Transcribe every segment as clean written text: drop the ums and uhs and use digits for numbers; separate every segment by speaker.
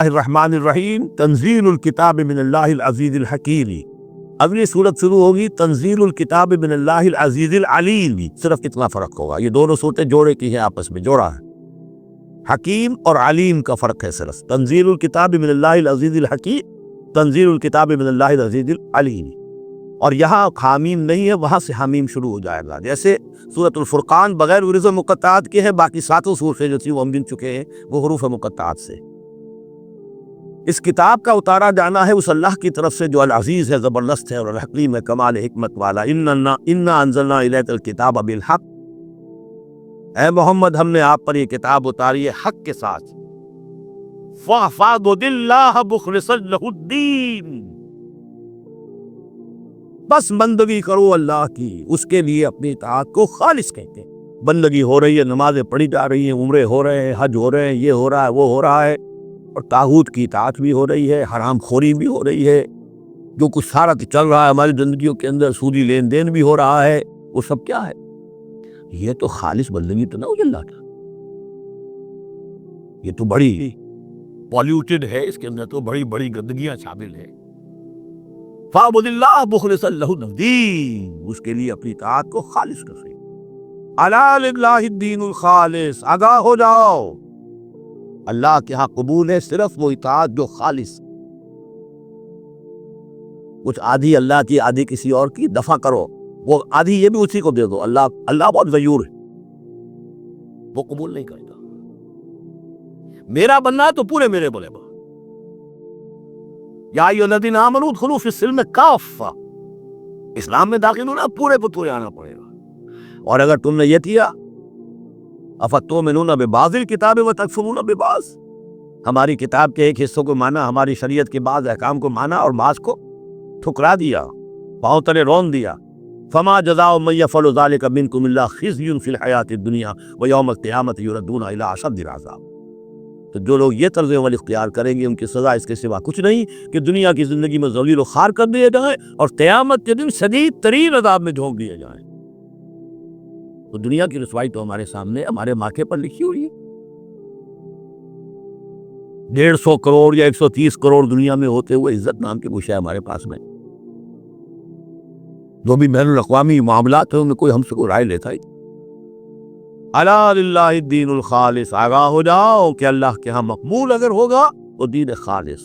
Speaker 1: الرحمن الرحیم تنزیل الکتاب من اللہ العزیز الحکیم. اگلی صورت شروع ہوگی تنزیل الکتاب من اللہ العزیز العلیم. صرف اتنا فرق ہوگا، یہ دونوں صورتیں جوڑے کی ہیں، آپس میں جوڑا ہے. حکیم اور علیم کا فرق ہے صرف. تنزیل الکتاب من اللہ العزیز الحکیم، تنزیل الکتاب من اللہ العزیز العلیم. اور یہاں حامیم نہیں ہے، وہاں سے حامیم شروع ہو جائے گا. جیسے سورۃ الفرقان بغیر حروف مقطعات کے ہے، باقی ساتوں صورتیں جو تھی وہ ہم گن چکے ہیں وہ حروف مقطعات سے. اس کتاب کا اتارا جانا ہے اس اللہ کی طرف سے جو العزیز ہے، زبردست ہے، اور الحکیم ہے، کمال حکمت والا. انا انزلنا الیک الکتاب بالحق، اے محمد ہم نے آپ پر یہ کتاب اتاری ہے حق کے ساتھ. فاعبد اللہ مخلصا لہ الدین، بس بندگی کرو اللہ کی، اس کے لیے اپنی اطاعت کو خالص کہتے ہیں. بندگی ہو رہی ہے، نمازیں پڑھی جا رہی ہیں، عمرے ہو رہے ہیں، حج ہو رہے ہیں، یہ ہو رہا ہے، وہ ہو رہا ہے، اور طاغوت کی اطاعت بھی ہو رہی ہے، حرام خوری بھی ہو رہی ہے، جو کچھ سارا چل رہا ہے ہماری زندگیوں کے اندر، سودی لین دین بھی ہو رہا ہے، وہ سب کیا ہے؟ یہ تو خالص بندگی تو نہ ہو اللہ کا، یہ تو بڑی پالیوٹڈ ہے، اس کے اندر تو بڑی بڑی گندگیاں شامل ہیں. فاعبد اللہ مخلصا لہ الدین، اس کے لیے اپنی اطاعت کو خالص کر رہے. الا للہ الدین الخالص، آگاہ ہو جاؤ، اللہ کے ہاں قبول ہے صرف وہ اطاعت جو خالص. کچھ آدھی اللہ کی آدھی کسی اور کی دفع کرو، وہ آدھی یہ بھی اسی کو دے دو. اللہ بہت غیور ہے، وہ قبول نہیں کرتا. میرا بننا ہے تو پورے میرے بولے با. یا ایھا الذین آمنوا ادخلوا فی السلم کافہ، اسلام میں داخل ہونا پورے پہ پورے آنا پڑے گا. اور اگر تم نے یہ کیا افتؤمنون ببعض الکتاب وتکفرون ببعض، ہماری کتاب کے ایک حصوں کو مانا، ہماری شریعت کے بعض احکام کو مانا اور بعض کو ٹھکرا دیا، پاؤں تلے رون دیا. فما جزاء من یفعل ذلک منکم الا خزی فی الحیاۃ الدنیا ویوم القیامۃ یردون الی اشد العذاب. تو جو لوگ یہ طرز عمل اختیار کریں گے ان کی سزا اس کے سوا کچھ نہیں کہ دنیا کی زندگی میں ذلیل و خوار کر دیے جائیں اور قیامت کے دن شدید ترین عذاب میں جھونک دیے جائیں. تو دنیا کی رسوائی تو ہمارے سامنے ہمارے ماتھے پر لکھی ہوئی ہے. 150 کروڑ یا 130 کروڑ دنیا میں ہوتے ہوئے عزت نام کی کوئی شے ہمارے پاس میں، جو بھی بین الاقوامی معاملات ہیں ان میں کوئی ہم سے کوئی رائے لیتا ہی. الا للہ الدین الخالص، آگاہ ہو جاؤ کہ اللہ کے ہاں مقبول اگر ہوگا تو دین خالص.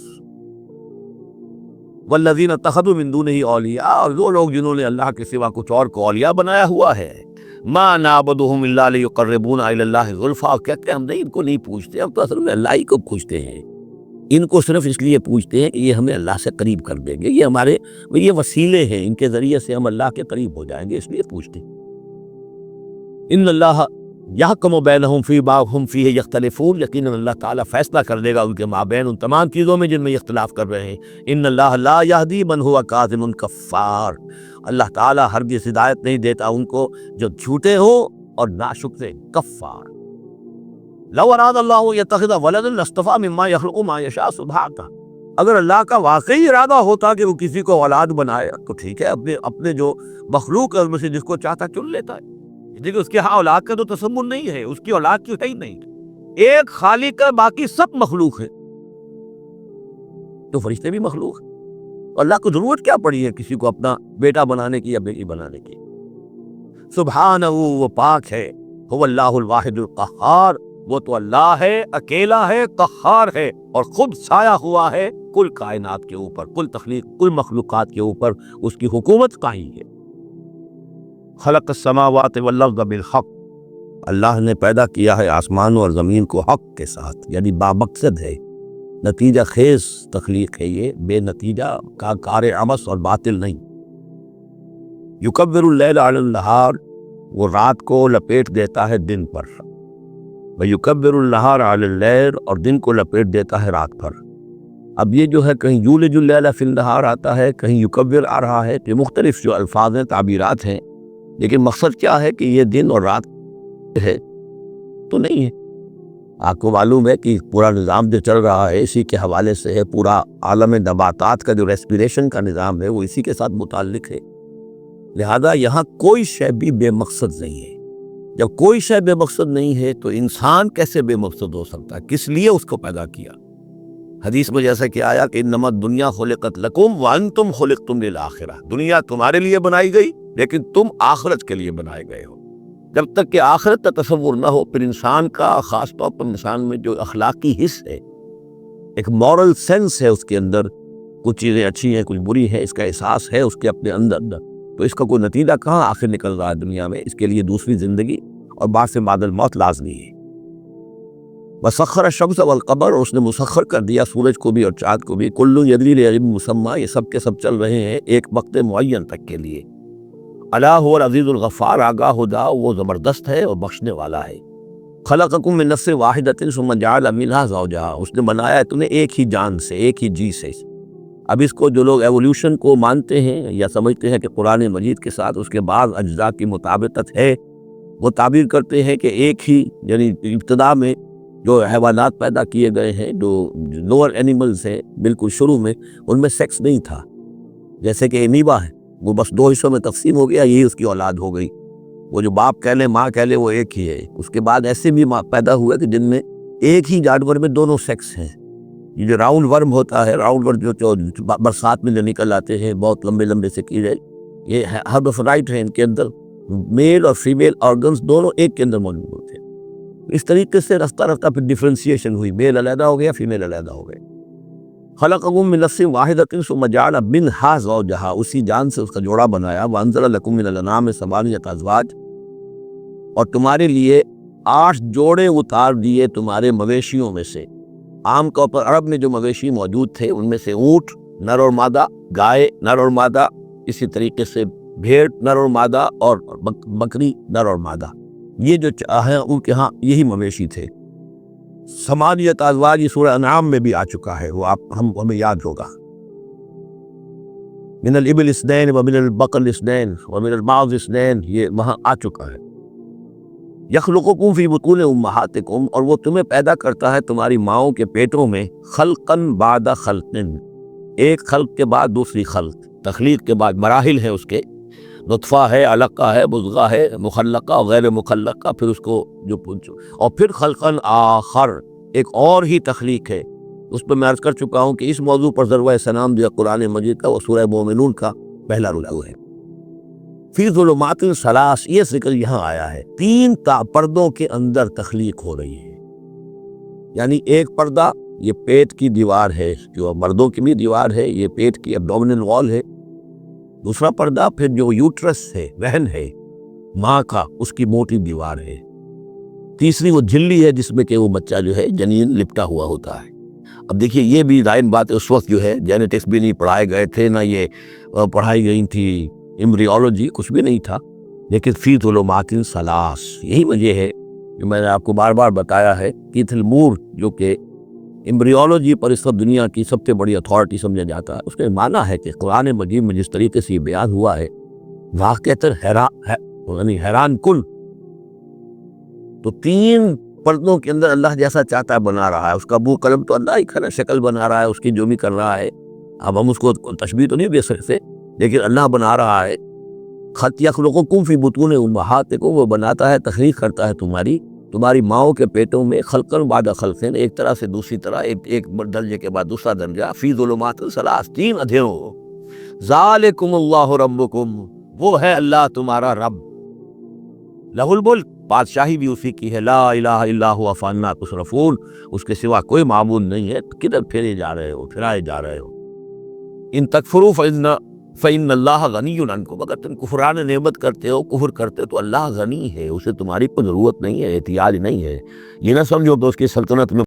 Speaker 1: والذین اتخذوا من دونہ اولیاء، اور وہ لوگ جنہوں نے اللہ کے سوا کچھ اور کو اولیاء بنایا ہوا ہے. ما نعبدهم الا لیقربونا الی اللہ زلفیٰ، کہتے ہیں ہم نہیں ان کو نہیں پوچھتے، ہم تو اصل میں اللہ ہی کو پوچھتے ہیں. ان کو صرف اس لیے پوچھتے ہیں کہ یہ ہمیں اللہ سے قریب کر دیں گے، یہ وسیلے ہیں، ان کے ذریعے سے ہم اللہ کے قریب ہو جائیں گے، اس لیے پوچھتے ہیں. ان اللہ یحکم بینہم فیما ھم فیہ یختلفون، یقیناً اللہ تعالیٰ فیصلہ کر دے گا ان کے مابین ان تمام چیزوں میں جن میں یہ اختلاف کر رہے ہیں. ان اللہ لا یہدی من ھو کاذب کفار، اللہ تعالیٰ ہرگز ہدایت نہیں دیتا ان کو جو جھوٹے ہوں اور ناشکر کفار. لو اراد اللہ یتخذ ولدا لاصطفیٰ مما یخلق ما یشاء سبحانہ، اگر اللہ کا واقعی ارادہ ہوتا کہ وہ کسی کو اولاد بنائے تو ٹھیک ہے، اپنے جو مخلوق ہے ان میں سے جس کو چاہتا چن لیتا ہے. دیکھیں اس کے ہاں اولاد کا تو تصور نہیں ہے، اس کی اولاد کی ہے ہی نہیں. ایک خالق کا، باقی سب مخلوق ہے. تو فرشتے بھی مخلوق ہیں، اللہ کو ضرورت کیا پڑی ہے کسی کو اپنا بیٹا بنانے کی یا بیٹی بنانے کی. سبحانہ، وہ پاک ہے. هو اللہ الواحد القہار، وہ تو اللہ ہے، اکیلا ہے، قہار ہے، اور خود چھایا ہوا ہے کل کائنات کے اوپر، کل تخلیق، کل مخلوقات کے اوپر اس کی حکومت قائم ہے. خلق السماوات والارض بالحق، اللہ نے پیدا کیا ہے آسمانوں اور زمین کو حق کے ساتھ، یعنی بامقصد ہے، نتیجہ خیز تخلیق ہے، یہ بے نتیجہ کا کار عبث اور باطل نہیں. یکبر اللیل علی النہار، وہ رات کو لپیٹ دیتا ہے دن پر. ویکبر النہار علی اللیل، اور دن کو لپیٹ دیتا ہے رات پر. اب یہ جو ہے کہیں یولج اللیل فی النہار آتا ہے، کہیں یکبر آ رہا ہے، یہ مختلف جو الفاظ ہیں، تعبیرات ہیں، لیکن مقصد کیا ہے کہ یہ دن اور رات ہے تو نہیں ہے. آپ کو معلوم ہے کہ پورا نظام جو چل رہا ہے اسی کے حوالے سے ہے. پورا عالم نباتات کا جو ریسپیریشن کا نظام ہے وہ اسی کے ساتھ متعلق ہے. لہذا یہاں کوئی شے بھی بے مقصد نہیں ہے. جب کوئی شے بے مقصد نہیں ہے تو انسان کیسے بے مقصد ہو سکتا ہے؟ کس لیے اس کو پیدا کیا؟ حدیث میں جیسا کہ آیا کہ انما الدنیا خلقت لکم وانتم خلقتم للآخرہ، دنیا تمہارے لیے بنائی گئی لیکن تم آخرت کے لیے بنائے گئے ہو۔ جب تک کہ آخرت کا تصور نہ ہو پھر انسان کا، خاص طور پر انسان میں جو اخلاقی حص ہے، ایک مورل سینس ہے اس کے اندر، کچھ چیزیں اچھی ہیں کچھ بری ہیں، اس کا احساس ہے اس کے اپنے اندر، تو اس کا کوئی نتیجہ کہاں آخر نکل رہا ہے دنیا میں؟ اس کے لیے دوسری زندگی اور بعد سے بعد الموت لازمی ہے۔ وسخر الشمس والقمر، اور اس نے مسخر کر دیا سورج کو بھی اور چاند کو بھی، کل یجری لأجل مسمى، یہ سب کے سب چل رہے ہیں ایک وقت معین تک کے لیے۔ الا هو العزیز الغفار، آگاہ ہو جاؤ وہ زبردست ہے اور بخشنے والا ہے۔ خلقکم من نفس واحدۃ ثم جعل منها زوجها، اس نے بنایا ہے تمہیں ایک ہی جان سے، ایک ہی جی سے۔ اب اس کو جو لوگ ایولیوشن کو مانتے ہیں یا سمجھتے ہیں کہ قرآن مجید کے ساتھ اس کے بعض اجزاء کی مطابقت ہے، وہ تعبیر کرتے ہیں کہ ایک ہی، یعنی ابتدا میں جو حیوانات پیدا کیے گئے ہیں، جو لوور اینیملز ہیں، بالکل شروع میں ان میں سیکس نہیں تھا، جیسے کہ انیبا ہے، وہ بس دو حصوں میں تقسیم ہو گیا، یہی اس کی اولاد ہو گئی، وہ جو باپ کہہ لیں ماں کہہ لیں وہ ایک ہی ہے۔ اس کے بعد ایسے بھی پیدا ہوئے کہ جن میں ایک ہی جانور میں دونوں سیکس ہیں۔ یہ جو راؤنڈ ورم ہوتا ہے، راؤنڈ ورم جو برسات میں جو نکل آتے ہیں بہت لمبے لمبے سے کیڑے، یہ ہربیفرائٹ ہیں، ان کے اندر میل اور فیمیل آرگنز دونوں ایک کے اندر موجود ہوتے ہیں۔ اس طریقے سے رفتہ رفتہ پھر ڈیفرینسیشن ہوئی، میل علیحدہ ہو گیا، فیمیل علیحدہ ہو گئے۔ خلقکم من نفس واحدۃ ثم جعل منها زوجها، اسی جان سے اس کا جوڑا بنایا۔ وانزل لکم من الانعام ثمانیۃ ازواج، اور تمہارے لیے 8 جوڑے اتار دیے تمہارے مویشیوں میں سے۔ عام طور پر عرب میں جو مویشی موجود تھے ان میں سے اونٹ نر اور مادہ، گائے نر اور مادہ، اسی طریقے سے بھیڑ نر اور مادہ، اور بکری نر اور مادہ، یہ جو ہیں ان کے ہاں یہی مویشی تھے۔ ثمانیۃ ازواج یہ سورہ انعام میں بھی آ چکا ہے، وہ ہمیں یاد ہوگا۔ من الابل اثنین ومن البقر اثنین ومن الماعز اثنین، یہ وہاں آ چکا ہے۔ یخلقکم فی بطون امہاتکم، اور وہ تمہیں پیدا کرتا ہے تمہاری ماؤں کے پیٹوں میں، خلقا بعد خلق، ایک خلق کے بعد دوسری خلق، تخلیق کے بعد مراحل ہیں اس کے، نطفہ ہے، علقہ ہے، مضغہ ہے، مخلقہ غیر مخلقہ، پھر اس کو جو اور پھر خلقا آخر، ایک اور ہی تخلیق ہے۔ اس پہ میں عرض کر چکا ہوں کہ اس موضوع پر ضربہ سلام دیا قرآن مجید کا، وہ سورہ مومنون کا پہلا رکوع ہے۔ فی ظلمات ثلاث، یہ ذکر یہاں آیا ہے، 3 پردوں کے اندر تخلیق ہو رہی ہے۔ یعنی ایک پردہ یہ پیٹ کی دیوار ہے، جو مردوں کی بھی دیوار ہے، یہ پیٹ کی ابڈومینل وال ہے۔ دوسرا پردہ پھر جو یوٹرس ہے، وہن ہے ماں کا، اس کی موٹی دیوار ہے۔ تیسری وہ جھلی ہے جس میں کہ وہ بچہ جو ہے جنین لپٹا ہوا ہوتا ہے۔ اب دیکھیے یہ بھی ظاہر بات ہے، اس وقت جو ہے جینیٹکس بھی نہیں پڑھائے گئے تھے، نہ یہ پڑھائی گئی تھی ایمبریولوجی، کچھ بھی نہیں تھا، لیکن فی ظلمات ثلاث، یہی وجہ ہے جو میں نے آپ کو بار بار بتایا ہے۔ کیتھل مور جو کہ ایمبریولوجی پر اس وقت دنیا کی سب سے بڑی اتھارٹی سمجھا جاتا ہے، اس نے مانا ہے کہ قرآن مجید میں جس طریقے سے یہ بیان ہوا ہے واقعتاً حیران کن۔ تو 3 پردوں کے اندر اللہ جیسا چاہتا ہے بنا رہا ہے، اس کا بو قلم تو اللہ ہی کھڑا شکل بنا رہا ہے، اس کی جو بھی کر رہا ہے، اب ہم اس کو تشبیہ تو نہیں دے سکتے، لیکن اللہ بنا رہا ہے۔ خط یخلقکم فی بطون امہاتکم، وہ بناتا ہے، تخلیق کرتا ہے تمہاری ماؤں کے پیٹوں میں، خلقا بعد خلق، ایک طرح سے دوسری طرح، ایک درجے کے بعد دوسرا درجہ، فی ظلمات ثلاث، 3 اندھیروں۔ ذالکم اللہ ربکم، وہ ہے اللہ تمہارا رب، لہ الملک، بادشاہی بھی اسی کی ہے، لا الہ الا ہوا فانا تصرفون، اس کے سوا کوئی معبود نہیں ہے، کدھر پھرائے جا رہے ہو۔ ان تکفروا فإن اللہ غنی عنکم، اگر تم کفران نعمت کرتے ہو، کفر کرتے ہو، تو اللہ غنی ہے، اسے تمہاری کوئی ضرورت نہیں ہے، احتیاج نہیں ہے۔ یہ نہ سمجھو کہ اس کی سلطنت میں